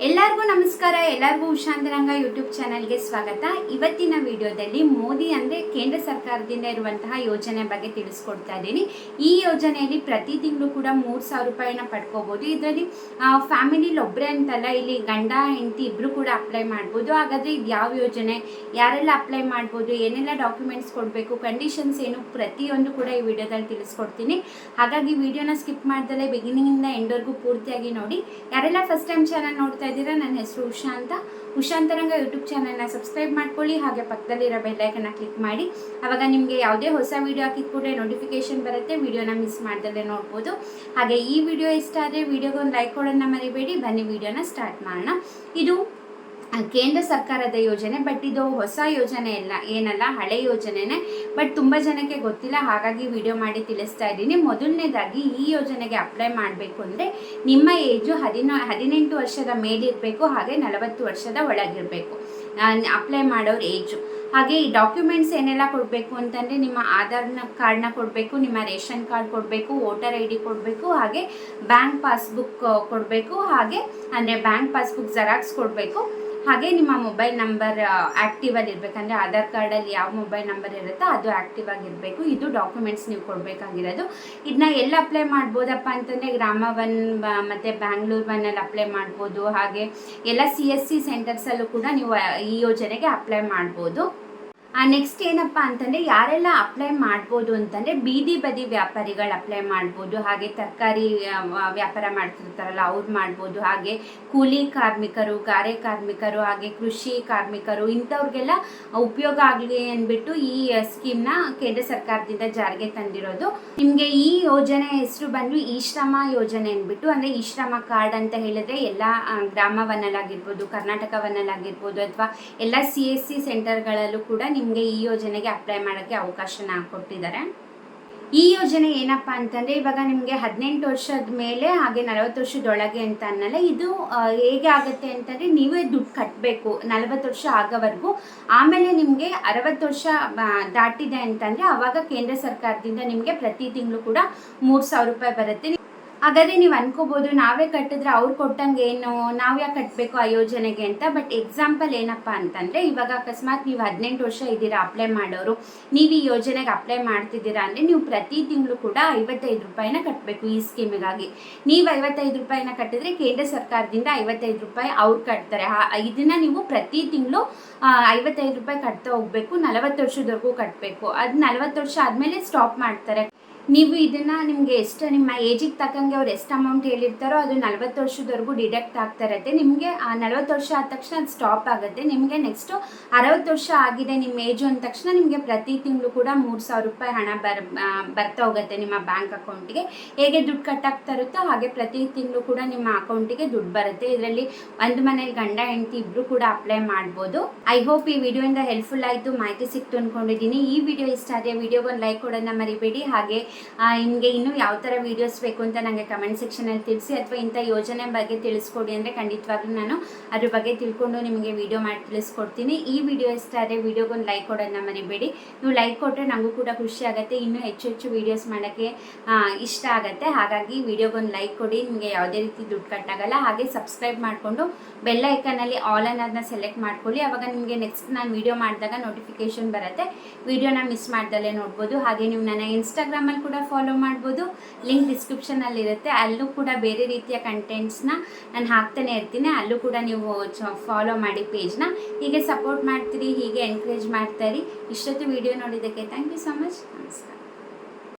ಎಲ್ಲರಿಗೂ ನಮಸ್ಕಾರ. ಎಲ್ಲರಿಗೂ ಉಷಾಂತರಂಗ ಯೂಟ್ಯೂಬ್ ಚಾನಲ್ಗೆ ಸ್ವಾಗತ. ಇವತ್ತಿನ ವಿಡಿಯೋದಲ್ಲಿ ಮೋದಿ ಅಂದರೆ ಕೇಂದ್ರ ಸರ್ಕಾರದಿಂದ ಇರುವಂತಹ ಯೋಜನೆ ಬಗ್ಗೆ ತಿಳಿಸ್ಕೊಡ್ತಾ ಇದ್ದೀನಿ. ಈ ಯೋಜನೆಯಲ್ಲಿ ಪ್ರತಿ ತಿಂಗಳು ಕೂಡ 3,000 ರೂಪಾಯಿನ ಪಡ್ಕೋಬೋದು. ಇದರಲ್ಲಿ ಫ್ಯಾಮಿಲಿಲಿ ಒಬ್ಬರೇ ಅಂತಲ್ಲ, ಇಲ್ಲಿ ಗಂಡ ಹೆಂಡತಿ ಇಬ್ಬರು ಕೂಡ ಅಪ್ಲೈ ಮಾಡ್ಬೋದು. ಹಾಗಾದರೆ ಇದು ಯಾವ ಯೋಜನೆ, ಯಾರೆಲ್ಲ ಅಪ್ಲೈ ಮಾಡ್ಬೋದು, ಏನೆಲ್ಲ ಡಾಕ್ಯುಮೆಂಟ್ಸ್ ಕೊಡಬೇಕು, ಕಂಡೀಷನ್ಸ್ ಏನು, ಪ್ರತಿಯೊಂದು ಕೂಡ ಈ ವಿಡಿಯೋದಲ್ಲಿ ತಿಳಿಸ್ಕೊಡ್ತೀನಿ. ಹಾಗಾಗಿ ವಿಡಿಯೋನ ಸ್ಕಿಪ್ ಮಾಡ್ದಲೇ ಬಿಗಿನಿಂಗಿಂದ ಎಂಡ್ವರೆಗೂ ಪೂರ್ತಿಯಾಗಿ ನೋಡಿ. ಯಾರೆಲ್ಲ ಫಸ್ಟ್ ಟೈಮ್ ಚಾನಲ್ ನೋಡ್ತಾ ಇದ್ದೀರಾ, ನನ್ನ ಹೆಸರು ಉಷಾ ಅಂತ. ಉಷಾಂತರಂಗ ಯೂಟ್ಯೂಬ್ ಚಾನಲ್ನ ಸಬ್ಸ್ಕ್ರೈಬ್ ಮಾಡ್ಕೊಳ್ಳಿ. ಹಾಗೆ ಪಕ್ಕದಲ್ಲಿರೋ ಬೆಲ್ಲೈಕನ್ನ ಕ್ಲಿಕ್ ಮಾಡಿ. ಆವಾಗ ನಿಮಗೆ ಯಾವುದೇ ಹೊಸ ವಿಡಿಯೋ ಹಾಕಿದ ಕೂಡ ನೋಟಿಫಿಕೇಶನ್ ಬರುತ್ತೆ. ವಿಡಿಯೋನ ಮಿಸ್ ಮಾಡ್ದಲ್ಲೇ ನೋಡ್ಬೋದು. ಹಾಗೆ ಈ ವಿಡಿಯೋ ಇಷ್ಟ ಆದರೆ ವಿಡಿಯೋಗೊಂದು ಲೈಕ್ ಕೊಡೋದನ್ನ ಮರಿಬೇಡಿ. ಬನ್ನಿ ವಿಡಿಯೋನ ಸ್ಟಾರ್ಟ್ ಮಾಡೋಣ. ಇದು ಕೇಂದ್ರ ಸರ್ಕಾರದ ಯೋಜನೆ, ಬಟ್ ಇದು ಹೊಸ ಯೋಜನೆ ಏನಲ್ಲ, ಹಳೆ ಯೋಜನೆನೇ. ಬಟ್ ತುಂಬ ಜನಕ್ಕೆ ಗೊತ್ತಿಲ್ಲ, ಹಾಗಾಗಿ ವಿಡಿಯೋ ಮಾಡಿ ತಿಳಿಸ್ತಾ ಇದ್ದೀನಿ. ಮೊದಲನೇದಾಗಿ ಈ ಯೋಜನೆಗೆ ಅಪ್ಲೈ ಮಾಡಬೇಕು ಅಂದರೆ ನಿಮ್ಮ ಏಜು 18 ವರ್ಷದ ಮೇಲಿರಬೇಕು, ಹಾಗೆ 40 ವರ್ಷದ ಒಳಗಿರಬೇಕು ಅಪ್ಲೈ ಮಾಡೋರು ಏಜು. ಹಾಗೆ ಈ ಡಾಕ್ಯುಮೆಂಟ್ಸ್ ಏನೆಲ್ಲ ಕೊಡಬೇಕು ಅಂತಂದರೆ ನಿಮ್ಮ ಆಧಾರ್ ಕಾರ್ಡ್ನ ಕೊಡಬೇಕು, ನಿಮ್ಮ ರೇಷನ್ ಕಾರ್ಡ್ ಕೊಡಬೇಕು, ವೋಟರ್ ID ಕೊಡಬೇಕು, ಹಾಗೆ ಬ್ಯಾಂಕ್ ಪಾಸ್ಬುಕ್ ಕೊಡಬೇಕು, ಹಾಗೆ ಅಂದರೆ ಬ್ಯಾಂಕ್ ಪಾಸ್ಬುಕ್ ಜೆರಾಕ್ಸ್ ಕೊಡಬೇಕು, ಹಾಗೆ ನಿಮ್ಮ ಮೊಬೈಲ್ ನಂಬರ್ ಆ್ಯಕ್ಟಿವಲ್ಲಿ ಇರಬೇಕಂದ್ರೆ ಆಧಾರ್ ಕಾರ್ಡಲ್ಲಿ ಯಾವ ಮೊಬೈಲ್ ನಂಬರ್ ಇರುತ್ತೋ ಅದು ಆ್ಯಕ್ಟಿವ್ ಆಗಿರಬೇಕು. ಇದು ಡಾಕ್ಯುಮೆಂಟ್ಸ್ ನೀವು ಕೊಡಬೇಕಾಗಿರೋದು. ಇದನ್ನ ಎಲ್ಲ ಅಪ್ಲೈ ಮಾಡ್ಬೋದಪ್ಪ ಅಂತಂದರೆ ಗ್ರಾಮ 1 ಮತ್ತು ಬ್ಯಾಂಗ್ಳೂರ್ 1ಅಲ್ಲಿ ಅಪ್ಲೈ ಮಾಡ್ಬೋದು. ಹಾಗೆ ಎಲ್ಲ CSC ಸೆಂಟರ್ಸಲ್ಲೂ ಕೂಡ ನೀವು ಈ ಯೋಜನೆಗೆ ಅಪ್ಲೈ ಮಾಡ್ಬೋದು. ನೆಕ್ಸ್ಟ್ ಏನಪ್ಪ ಅಂತಂದರೆ ಯಾರೆಲ್ಲ ಅಪ್ಲೈ ಮಾಡ್ಬೋದು ಅಂತಂದರೆ ಬೀದಿ ಬದಿ ವ್ಯಾಪಾರಿಗಳು ಅಪ್ಲೈ ಮಾಡ್ಬೋದು, ಹಾಗೆ ತರಕಾರಿ ವ್ಯಾಪಾರ ಮಾಡ್ತಿರ್ತಾರಲ್ಲ ಅವ್ರು ಮಾಡ್ಬೋದು, ಹಾಗೆ ಕೂಲಿ ಕಾರ್ಮಿಕರು, ಗಾರೆ ಕಾರ್ಮಿಕರು, ಹಾಗೆ ಕೃಷಿ ಕಾರ್ಮಿಕರು, ಇಂಥವ್ರಿಗೆಲ್ಲ ಉಪಯೋಗ ಆಗಲಿ ಅಂದ್ಬಿಟ್ಟು ಈ ಸ್ಕೀಮ್ನ ಕೇಂದ್ರ ಸರ್ಕಾರದಿಂದ ಜಾರಿಗೆ ತಂದಿರೋದು. ನಿಮಗೆ ಈ ಯೋಜನೆ ಹೆಸರು ಬಂದು ಇ-ಶ್ರಮ ಯೋಜನೆ ಅಂದ್ಬಿಟ್ಟು, ಅಂದರೆ ಇ-ಶ್ರಮ ಕಾರ್ಡ್ ಅಂತ ಹೇಳಿದ್ರೆ ಎಲ್ಲ ಗ್ರಾಮ 1ಅಲ್ಲಾಗಿರ್ಬೋದು, ಕರ್ನಾಟಕ 1ಅಲ್ಲಾಗಿರ್ಬೋದು, ಅಥವಾ ಎಲ್ಲ CSC ಸೆಂಟರ್ಗಳಲ್ಲೂ ಕೂಡ ನಿಮಗೆ ಈ ಯೋಜನೆಗೆ ಅಪ್ಲೈ ಮಾಡೋಕ್ಕೆ ಅವಕಾಶನ ಕೊಟ್ಟಿದ್ದಾರೆ. ಈ ಯೋಜನೆ ಏನಪ್ಪ ಅಂತಂದರೆ ಇವಾಗ ನಿಮಗೆ 18 ವರ್ಷದ ಮೇಲೆ ಹಾಗೆ 40 ವರ್ಷದೊಳಗೆ ಅಂತ ಅನ್ನಲ್ಲ. ಇದು ಹೇಗೆ ಆಗುತ್ತೆ ಅಂತಂದರೆ ನೀವೇ ದುಡ್ಡು ಕಟ್ಟಬೇಕು 40 ವರ್ಷ ಆಗೋವರೆಗೂ. ಆಮೇಲೆ ನಿಮಗೆ 60 ವರ್ಷ ದಾಟಿದೆ ಅಂತಂದರೆ ಆವಾಗ ಕೇಂದ್ರ ಸರ್ಕಾರದಿಂದ ನಿಮಗೆ ಪ್ರತಿ ತಿಂಗಳು ಕೂಡ 3,000 ರೂಪಾಯಿ ಬರುತ್ತೆ. ಹಾಗಾದರೆ ನೀವು ಅನ್ಕೋಬೋದು ನಾವೇ ಕಟ್ಟಿದ್ರೆ ಅವ್ರು ಕೊಟ್ಟಂಗೆ ಏನು, ನಾವು ಯಾಕೆ ಕಟ್ಟಬೇಕು ಆ ಯೋಜನೆಗೆ ಅಂತ. ಬಟ್ ಎಕ್ಸಾಂಪಲ್ ಏನಪ್ಪ ಅಂತಂದರೆ ಇವಾಗ ಅಕಸ್ಮಾತ್ ನೀವು 18 ವರ್ಷ ಇದ್ದೀರಾ ಅಪ್ಲೈ ಮಾಡೋರು, ನೀವು ಈ ಯೋಜನೆಗೆ ಅಪ್ಲೈ ಮಾಡ್ತಿದ್ದೀರಾ ಅಂದರೆ ನೀವು ಪ್ರತಿ ತಿಂಗಳು ಕೂಡ 55 ರೂಪಾಯಿನ ಕಟ್ಟಬೇಕು ಈ ಸ್ಕೀಮಿಗಾಗಿ. ನೀವು 55 ರೂಪಾಯಿನ ಕಟ್ಟಿದ್ರೆ ಕೇಂದ್ರ ಸರ್ಕಾರದಿಂದ 55 ರೂಪಾಯಿ ಅವ್ರು ಕಟ್ತಾರೆ. ಇದನ್ನು ನೀವು ಪ್ರತಿ ತಿಂಗಳು 55 ರೂಪಾಯಿ ಕಟ್ತಾ ಹೋಗಬೇಕು. 40 ವರ್ಷದವರೆಗೂ ಕಟ್ಟಬೇಕು. ಅದು 40 ವರ್ಷ ಆದಮೇಲೆ ಸ್ಟಾಪ್ ಮಾಡ್ತಾರೆ. ನೀವು ಇದನ್ನು ನಿಮಗೆ ಎಷ್ಟು ನಿಮ್ಮ ಏಜಿಗೆ ತಕ್ಕಂಗೆ ಅವ್ರು ಎಷ್ಟು ಅಮೌಂಟ್ ಹೇಳಿರ್ತಾರೋ ಅದು 40 ವರ್ಷದವರೆಗೂ ಡಿಡಕ್ಟ್ ಆಗ್ತಾ ಇರುತ್ತೆ. ನಿಮಗೆ 40 ವರ್ಷ ಆದ ತಕ್ಷಣ ಅದು ಸ್ಟಾಪ್ ಆಗುತ್ತೆ. ನಿಮಗೆ ನೆಕ್ಸ್ಟು 60 ವರ್ಷ ಆಗಿದೆ ನಿಮ್ಮ ಏಜು ಅಂದ ತಕ್ಷಣ ನಿಮಗೆ ಪ್ರತಿ ತಿಂಗಳು ಕೂಡ 3,000 ರೂಪಾಯಿ ಹಣ ಬರ್ತಾ ಹೋಗುತ್ತೆ ನಿಮ್ಮ ಬ್ಯಾಂಕ್ ಅಕೌಂಟಿಗೆ. ಹೇಗೆ ದುಡ್ಡು ಕಟ್ಟಾಗ್ತಾ ಇರುತ್ತೋ ಹಾಗೆ ಪ್ರತಿ ತಿಂಗಳು ಕೂಡ ನಿಮ್ಮ ಅಕೌಂಟಿಗೆ ದುಡ್ಡು ಬರುತ್ತೆ. ಇದರಲ್ಲಿ ಒಂದು ಮನೇಲಿ ಗಂಡ ಹೆಂಡತಿ ಇಬ್ಬರು ಕೂಡ ಅಪ್ಲೈ ಮಾಡ್ಬೋದು. ಐ ಹೋಪ್ ಈ ವಿಡಿಯೋಯಿಂದ ಹೆಲ್ಪ್ಫುಲ್ ಆಯಿತು, ಮಾಹಿತಿ ಸಿಕ್ತು ಅಂದ್ಕೊಂಡಿದ್ದೀನಿ. ಈ ವಿಡಿಯೋ ಇಷ್ಟ ಆದರೆ ವಿಡಿಯೋಗೊಂದು ಲೈಕ್ ಕೊಡೋದನ್ನ ಮರಿಬೇಡಿ. ಹಾಗೆ ನಿಮಗೆ ಇನ್ನೂ ಯಾವ ಥರ ವೀಡಿಯೋಸ್ ಬೇಕು ಅಂತ ನನಗೆ ಕಮೆಂಟ್ ಸೆಕ್ಷನಲ್ಲಿ ತಿಳಿಸಿ, ಅಥವಾ ಇಂಥ ಯೋಜನೆ ಬಗ್ಗೆ ತಿಳಿಸ್ಕೊಡಿ ಅಂದರೆ ಖಂಡಿತವಾಗ್ಲೂ ನಾನು ಅದ್ರ ಬಗ್ಗೆ ತಿಳ್ಕೊಂಡು ನಿಮಗೆ ವಿಡಿಯೋ ಮಾಡಿ ತಿಳಿಸ್ಕೊಡ್ತೀನಿ. ಈ ವಿಡಿಯೋ ಇಷ್ಟ ಆದರೆ ವಿಡಿಯೋಗೊಂದು ಲೈಕ್ ಕೊಡೋದನ್ನ ಮರಿಬೇಡಿ. ನೀವು ಲೈಕ್ ಕೊಟ್ಟರೆ ನನಗೂ ಕೂಡ ಖುಷಿ ಆಗುತ್ತೆ, ಇನ್ನೂ ಹೆಚ್ಚು ವೀಡಿಯೋಸ್ ಮಾಡೋಕ್ಕೆ ಇಷ್ಟ ಆಗುತ್ತೆ. ಹಾಗಾಗಿ ವಿಡಿಯೋಗೊಂದು ಲೈಕ್ ಕೊಡಿ, ನಿಮಗೆ ಯಾವುದೇ ರೀತಿ ದುಡ್ಡು ಕಟ್ಟಾಗಲ್ಲ. ಹಾಗೆ ಸಬ್ಸ್ಕ್ರೈಬ್ ಮಾಡಿಕೊಂಡು ಬೆಲ್ ಐಕನಲ್ಲಿ ಆಲ್ ಅನ್ನೋದನ್ನ ಸೆಲೆಕ್ಟ್ ಮಾಡ್ಕೊಳ್ಳಿ. ಆವಾಗ ನಿಮಗೆ ನೆಕ್ಸ್ಟ್ ನಾನು ವಿಡಿಯೋ ಮಾಡಿದಾಗ ನೋಟಿಫಿಕೇಶನ್ ಬರುತ್ತೆ, ವಿಡಿಯೋನ ಮಿಸ್ ಮಾಡ್ದಲ್ಲೇ ನೋಡ್ಬೋದು. ಹಾಗೆ ನೀವು ನನ್ನ ಇನ್ಸ್ಟಾಗ್ರಾಮಲ್ಲಿ ಕೂಡ ಫಾಲೋ ಮಾಡ್ಬೋದು, ಲಿಂಕ್ ಡಿಸ್ಕ್ರಿಪ್ಷನಲ್ಲಿ ಇರುತ್ತೆ. ಅಲ್ಲೂ ಕೂಡ ಬೇರೆ ರೀತಿಯ ಕಂಟೆಂಟ್ಸ್ನ ನಾನು ಹಾಕ್ತಾನೆ ಇರ್ತೀನಿ, ಅಲ್ಲೂ ಕೂಡ ನೀವು ಫಾಲೋ ಮಾಡಿ ಪೇಜ್ನ. ಹೀಗೆ ಸಪೋರ್ಟ್ ಮಾಡ್ತೀರಿ, ಹೀಗೆ ಎನ್ಕರೇಜ್ ಮಾಡ್ತಾಯಿರಿ. ಇಷ್ಟೊತ್ತು ವಿಡಿಯೋ ನೋಡಿದ್ದಕ್ಕೆ ಥ್ಯಾಂಕ್ ಯು ಸೊ ಮಚ್. ನಮಸ್ಕಾರ.